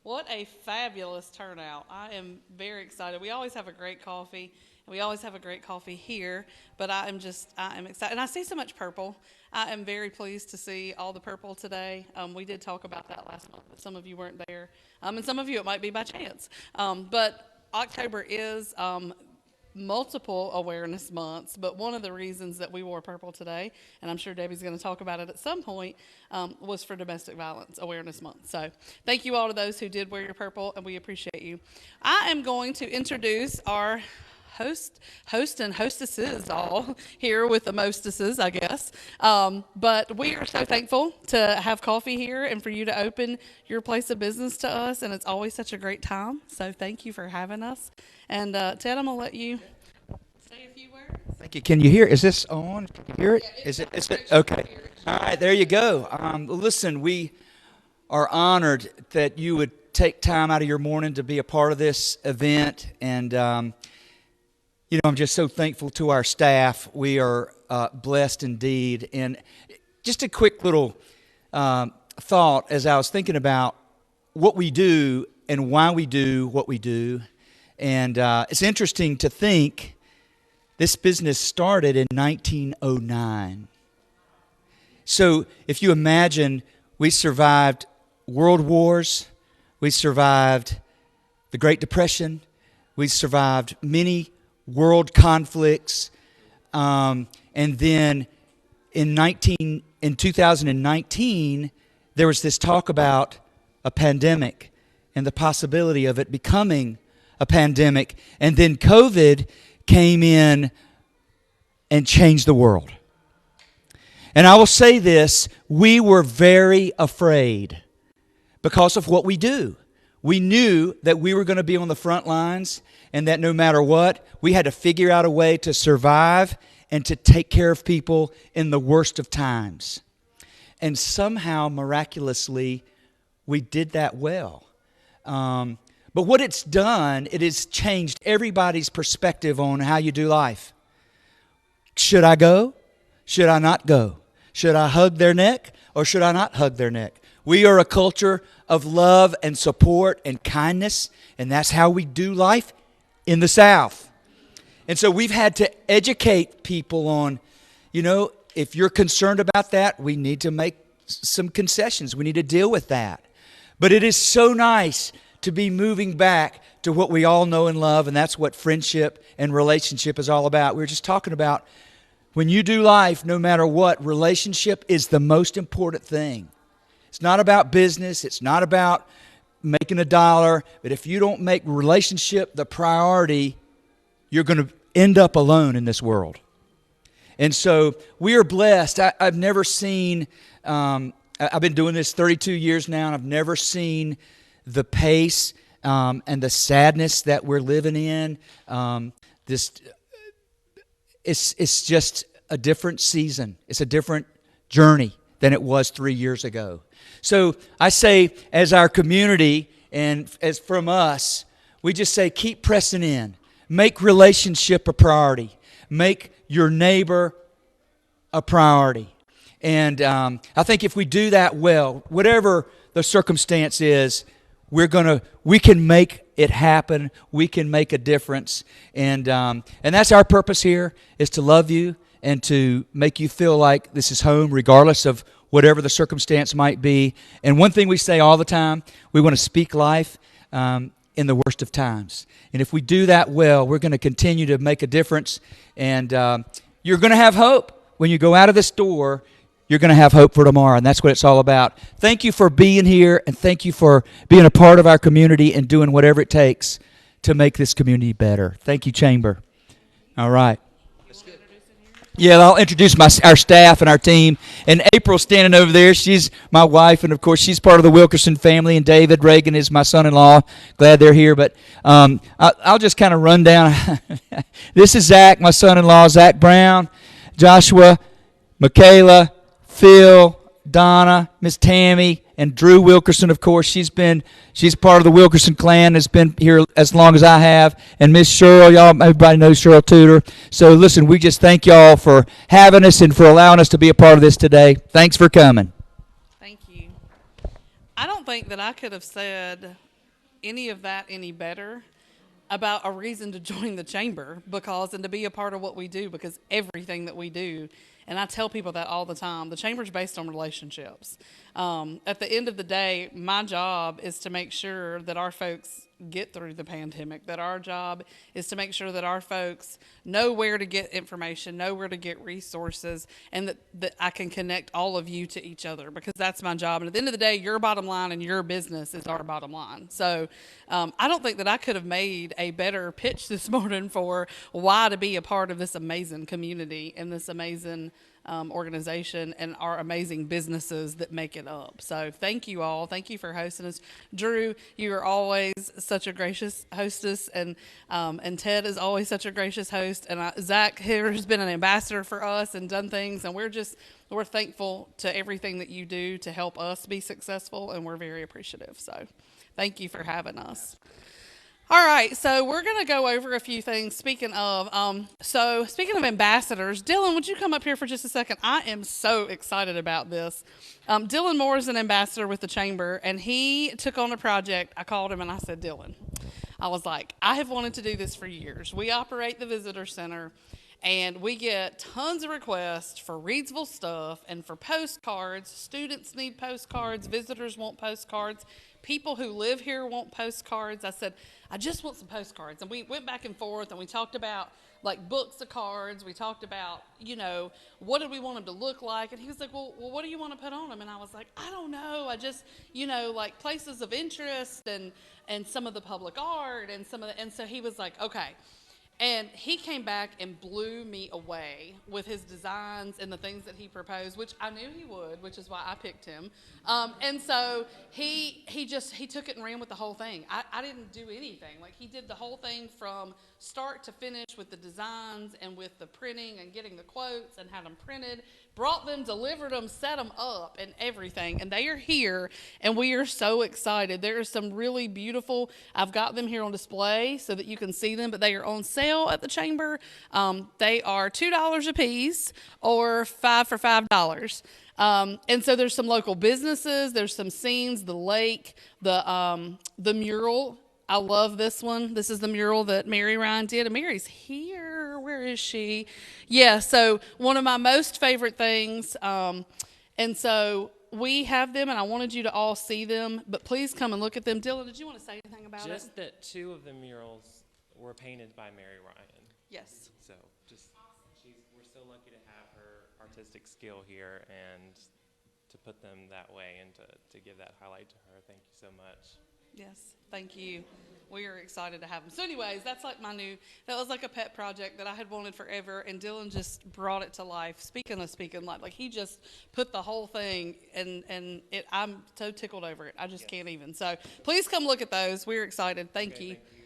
What a fabulous turnout. I am very excited. We always have a great coffee, and we always have a great coffee here, but I am excited. And I see so much purple. I am very pleased to see all the purple today. We did talk about that last month, but some of you weren't there. And some of you, it might be by chance. But October is multiple awareness months, but one of the reasons that we wore purple today, and I'm sure Debbie's going to talk about it at some point, was for Domestic Violence Awareness Month. So thank you all to those who did wear your purple, and we appreciate you. I am going to introduce our host and hostesses all here with the mostesses, I guess. But we are so thankful to have coffee here and for you to open your place of business to us, and it's always such a great time. So thank you for having us. And Ted, I'm gonna let you say a few words. Thank you. Can you hear? Is this on? Can you hear it? Is it? Is it? Okay. All right. There you go. Listen, we are honored that you would take time out of your morning to be a part of this event, and I'm just so thankful to our staff. We are blessed indeed. And just a quick little thought as I was thinking about what we do and why we do what we do. And it's interesting to think this business started in 1909. So if you imagine, we survived world wars, we survived the Great Depression, we survived many world conflicts, and then in 2019, there was this talk about a pandemic and the possibility of it becoming a pandemic, and then COVID came in and changed the world. And I will say this, we were very afraid because of what we do. We knew that we were going to be on the front lines and that no matter what, we had to figure out a way to survive and to take care of people in the worst of times. And somehow, miraculously, we did that well. But what it's done, it has changed everybody's perspective on how you do life. Should I go? Should I not go? Should I hug their neck or should I not hug their neck? We are a culture of love and support and kindness, and that's how we do life in the South. And so we've had to educate people on, if you're concerned about that, we need to make some concessions. We need to deal with that. But it is so nice to be moving back to what we all know and love, and that's what friendship and relationship is all about. We were just talking about when you do life, no matter what, relationship is the most important thing. It's not about business. It's not about making a dollar. But if you don't make relationship the priority, you're going to end up alone in this world. And so we are blessed. I've never seen, I've been doing this 32 years now, and I've never seen the pace and the sadness that we're living in. It's just a different season. It's a different journey than it was 3 years ago. So I say, as our community and as from us, we just say, keep pressing in. Make relationship a priority. Make your neighbor a priority. And I think if we do that well, whatever the circumstance is, we can make it happen. We can make a difference. And that's our purpose here, is to love you and to make you feel like this is home, regardless of whatever the circumstance might be. And one thing we say all the time, we want to speak life in the worst of times. And if we do that well, we're going to continue to make a difference. And you're going to have hope. When you go out of this door, you're going to have hope for tomorrow, and that's what it's all about. Thank you for being here, and thank you for being a part of our community and doing whatever it takes to make this community better. Thank you, Chamber. All right. Yeah, I'll introduce our staff and our team. And April's standing over there. She's my wife, and, of course, she's part of the Wilkerson family, and David Reagan is my son-in-law. Glad they're here. But I'll just kind of run down. This is Zach, my son-in-law, Zach Brown, Joshua, Michaela, Phil, Donna, Miss Tammy, and Drew Wilkerson, of course. She's part of the Wilkerson clan, has been here as long as I have. And Miss Cheryl, everybody knows Cheryl Tudor. So listen, we just thank y'all for having us and for allowing us to be a part of this today. Thanks for coming. Thank you. I don't think that I could have said any of that any better about a reason to join the chamber and to be a part of what we do, because everything that we do, and I tell people that all the time, the chamber's based on relationships. At the end of the day, my job is to make sure that our folks get through the pandemic, that our job is to make sure that our folks know where to get information, know where to get resources, and that I can connect all of you to each other, because that's my job. And at the end of the day, your bottom line and your business is our bottom line. So I don't think that I could have made a better pitch this morning for why to be a part of this amazing community and this amazing organization and our amazing businesses that make it up. So thank you all. Thank you for hosting us. Drew, you are always such a gracious hostess, and Ted is always such a gracious host. And Zach here has been an ambassador for us and done things, and we're thankful to everything that you do to help us be successful, and we're very appreciative. So thank you for having us. All right, so we're going to go over a few things. Speaking of ambassadors, Dylan, would you come up here for just a second? I am so excited about this. Dylan Moore is an ambassador with the chamber, and he took on a project. I called him and I said, Dylan, I was like, I have wanted to do this for years. We operate the visitor center, and we get tons of requests for Reidsville stuff and for postcards. Students need postcards. Visitors want postcards. People who live here want postcards. I said, I just want some postcards. And we went back and forth, and we talked about like books of cards. We talked about, what did we want them to look like? And he was like, well, what do you want to put on them? And I was like, I don't know. I just, like places of interest and some of the public art and and so he was like, okay. And he came back and blew me away with his designs and the things that he proposed, which I knew he would, which is why I picked him. And so he took it and ran with the whole thing. I didn't do anything. Like, he did the whole thing from start to finish with the designs and with the printing and getting the quotes and had them printed, brought them, delivered them, set them up and everything. And they are here, and we are so excited. There are some really beautiful, I've got them here on display so that you can see them, but they are on sale at the chamber. They are $2 a piece or $5 for $5. And so there's some local businesses, there's some scenes, the lake, the mural. I love this one. This is the mural that Mary Ryan did. And Mary's here. Where is she? Yeah, so one of my most favorite things. And so we have them, and I wanted you to all see them. But please come and look at them. Dylan, did you want to say anything about it? Just that 2 of the murals were painted by Mary Ryan. Yes. So we're so lucky to have her artistic skill here and to put them that way and to give that highlight to her. Thank you so much. Yes, thank you. We are excited to have them. So anyways, that's like that was like a pet project that I had wanted forever, and Dylan just brought it to life. Speaking life, like he just put the whole thing, and I'm so tickled over it. I just can't even. So please come look at those. We're excited. Thank you. Thank you.